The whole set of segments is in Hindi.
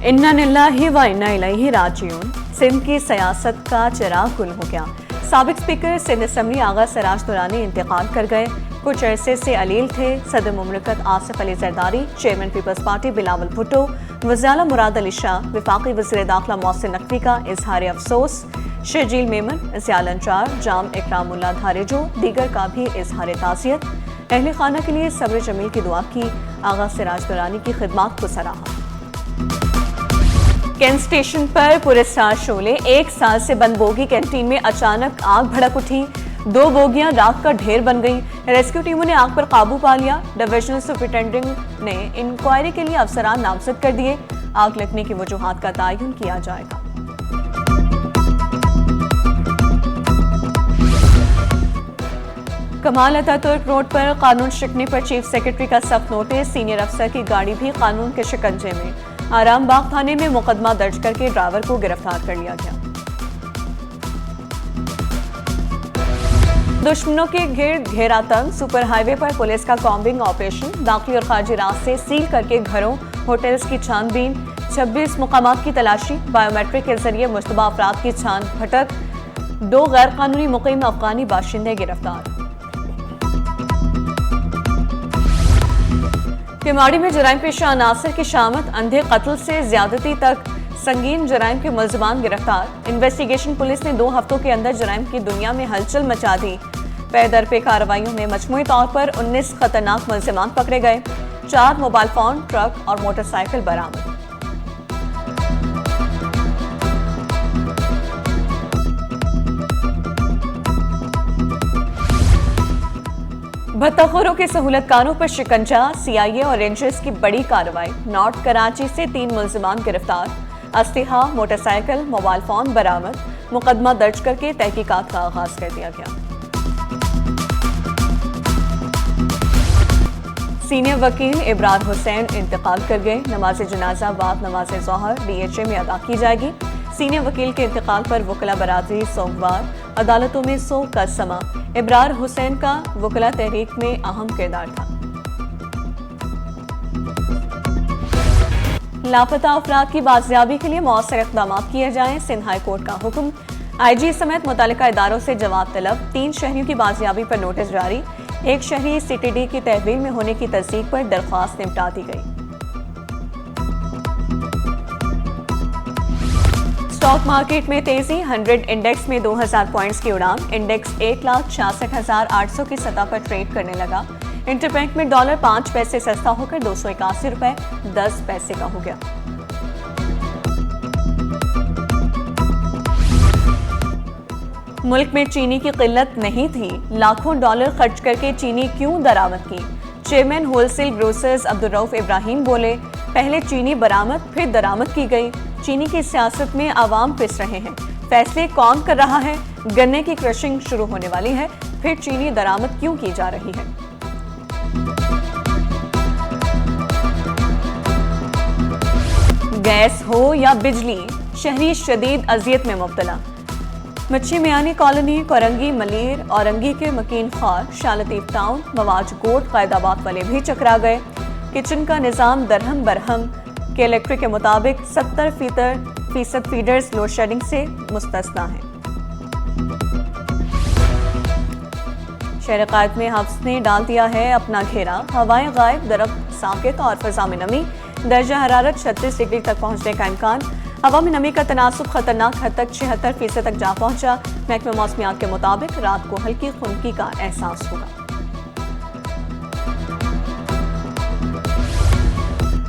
इन्ना लिल्लाहि व इन्ना इलैहि राजिऊन। सिंध की सियासत का चिराग गुल हो गया। साबिक स्पीकर सिंध असम्बली आगा सिराज दुरानी इंतकाल कर गए। कुछ अरसे से अलील थे। सदर मुमलिकत आसिफ अली जरदारी, चेयरमैन पीपल्स पार्टी बिलावल भुट्टो, वज़ीर आला मुराद अली शाह, वफाकी वज़ीर दाखिला मोहसिन नकवी का इजहार अफसोस। शर्जील मेमन, ज़ियाल अंजार, जाम इकरामुल्लाह धारेजो दीगर का भी इजहार ताज़ियत। अहले खाना के लिए सब्र जमील की दुआ की। आगा सिराज दुरानी की खिदमत को सराहा। कैंट स्टेशन पर पूरे 7 शोले। 1 साल से बंद बोगी कैंटीन में अचानक आग भड़क उठी। 2 बोगियां राख का ढेर बन गई। रेस्क्यू टीमों ने आग पर काबू पा लिया। डिविजनल सुपरिटेंडेंट ने इंक्वायरी के लिए अफसरान नामजद कर दिए। आग लगने की वजूहात का तयन किया जाएगा। कमाल अतातुर्क रोड पर कानून शिकने पर चीफ सेक्रेटरी का सख्त नोटिस। सीनियर अफसर की गाड़ी भी कानून के शिकंजे में। आराम बाग थाने में मुकदमा दर्ज करके ड्राइवर को गिरफ्तार कर लिया गया। दुश्मनों के घेरा तंग। सुपर हाईवे पर पुलिस का कॉम्बिंग ऑपरेशन। दाखिली और खारजी रास्ते सील करके घरों होटल्स की छानबीन। 26 मुकामात की तलाशी। बायोमेट्रिक के जरिए मुश्तबा अफराद की छान भटक। 2 गैर कानूनी मुकीम अफगानी बाशिंदे गिरफ्तार। किमाड़ी में जराइम पेशा अनासर की शामत। अंधे कत्ल से ज्यादती तक संगीन जराइम के मुलजमान गिरफ्तार। इन्वेस्टिगेशन पुलिस ने 2 हफ्तों के अंदर जराइम की दुनिया में हलचल मचा दी। पे दर पे कार्रवाइयों में मजमूई तौर पर 19 खतरनाक मुलजमान पकड़े गए। 4 मोबाइल फोन, ट्रक और मोटरसाइकिल बरामद। भत्ताखोरों के सहूलतकारों पर शिकंजा। CIA और रेंजर्स की बड़ी कार्रवाई। नॉर्थ कराची से 3 मुलजमान गिरफ्तार। अस्तिहा, मोटरसाइकिल, मोबाइल फोन बरामद। मुकदमा दर्ज करके तहकीकात का आगाज कर दिया गया। सीनियर वकील इब्रार हुसैन इंतकाल कर गए। नमाज जनाजा बाद नमाज ज़ोहर DHA में अदा की जाएगी। सीनियर वकील के इंतकाल पर वकला बरादरी सोमवार अदालतों में सो का समा। इब्रार हुसैन का वकला तहरीक में अहम किरदार था। लापता अफराद की बाजियाबी के लिए मौसर इक़दाम किए जाएं। सिंध हाई कोर्ट का हुक्म। IG समेत मुतालिका इदारों से जवाब तलब। 3 शहरियों की बाजियाबी पर नोटिस जारी। 1 शहरी CTD की तहवील में होने की तस्दीक पर दरख्वास्त निपटा दी गई। स्टॉक मार्केट में तेजी। 100 इंडेक्स में 2000 पॉइंट्स की उड़ान। इंडेक्स 1,66,800 की सतह पर ट्रेड करने लगा। इंटरबैंक में डॉलर 5 पैसे सस्ता होकर 281 रुपए 10 पैसे का हो गया। मुल्क में चीनी की किल्लत नहीं थी। लाखों डॉलर खर्च करके चीनी क्यों दरामद की। Chairman wholesale grocers Abdul Rauf Ibrahim बोले, पहले चीनी बरामद फिर दरामद की गई। चीनी की सियासत में आवाम पिस रहे हैं। फैसले कौन कर रहा है। गन्ने की क्रशिंग शुरू होने वाली है, फिर चीनी दरामद क्यों की जा रही है। गैस हो या बिजली, शहरी शदीद अजियत में मुब्तला। मच्छी मियानी कॉलोनी, कोरंगी, मलीर, औरंगी के मकीन खार, शालतीफ टाउन, मवाज गोट, कैदाबाद वाले भी चकरा गए। किचन का निज़ाम दरहम बरहम के इलेक्ट्रिक के मुताबिक 70% फीडर्स लोड शेडिंग से मुस्तस्ना हैं। शहर कायद में हफ्स ने डाल दिया है अपना घेरा। हवाएं गायब, दरख्त साकित और फजा में नमी। दर्जा हरारत 36 डिग्री तक पहुंचने का इम्कान। हवा में नमी का तनासुब खतरनाक हद तक 76% तक जा पहुंचा। महकमा मौसमियात के मुताबिक रात को हल्की खुनकी का एहसास होगा।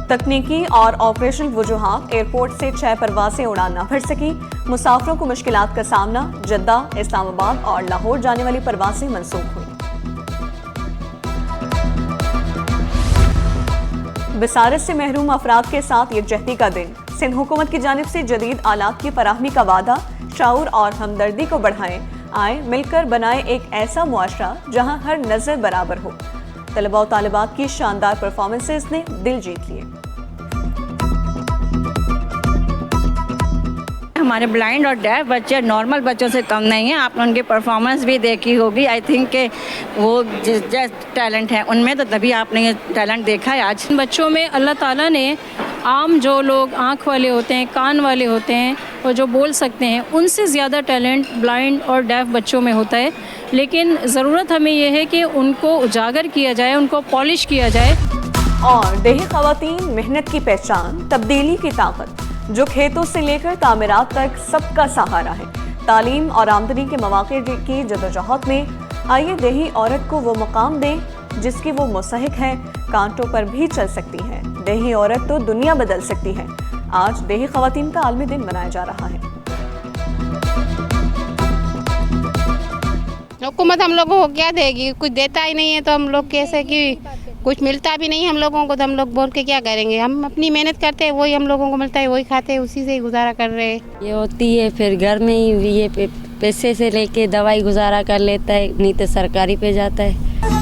तकनीकी और ऑपरेशनल वजूहात। एयरपोर्ट से 6 परवाजें उड़ान न भर सकी। मुसाफिरों को मुश्किलात का सामना। जद्दा, इस्लामाबाद और लाहौर जाने वाली परवाजें मनसूख हुई। बसारत से महरूम अफराद के साथ यकजहती का दिन। सिंध हुकूमत की जानिब से जदीद आलात की फराहमी का वादा। शऊर और हमदर्दी को बढ़ाएं। आए मिलकर बनाएं एक ऐसा मुआशरा जहां हर नजर बराबर हो। तलबा और तालिबात की शानदार परफॉर्मेंसेस ने दिल जीत लिए। हमारे ब्लाइंड और डेफ बच्चे नॉर्मल बच्चों से कम नहीं हैं। आपने उनकी परफॉर्मेंस भी देखी होगी। आई थिंक कि वो जिस टैलेंट है उनमें, तो तभी आपने ये टैलेंट देखा है आज। बच्चों में अल्लाह ताला ने आम जो लोग आँख वाले होते हैं, कान वाले होते हैं और जो बोल सकते हैं, उनसे ज़्यादा टैलेंट ब्लाइंड और डेफ बच्चों में होता है। लेकिन ज़रूरत हमें यह है कि उनको उजागर किया जाए, उनको पॉलिश किया जाए। और देही ख़वातीन मेहनत की पहचान, तब्दीली की ताकत, जो खेतों से लेकर तामीरात तक सबका सहारा है। तालीम और आमदनी के मौके की जदोजहद में आइए देही औरत को वो मुकाम दें जिसकी वो मुस्तहिक है। कांटों पर भी चल सकती है, देही औरत तो दुनिया बदल सकती है। आज देही ख़वातीन का आलमी दिन मनाया जा रहा है। हुकूमत हम लोगों को क्या देगी? कुछ देता ही नहीं है, तो हम लोग कैसे कि कुछ मिलता भी नहीं हम लोगों को, तो हम लोग बोल के क्या करेंगे? हम अपनी मेहनत करते हैं, वही हम लोगों को मिलता है, वही खाते हैं, उसी से ही गुजारा कर रहे हैं। ये होती है, फिर घर में ही ये पैसे से लेके दवाई गुजारा कर लेता है, नहीं तो सरकारी पे जाता है।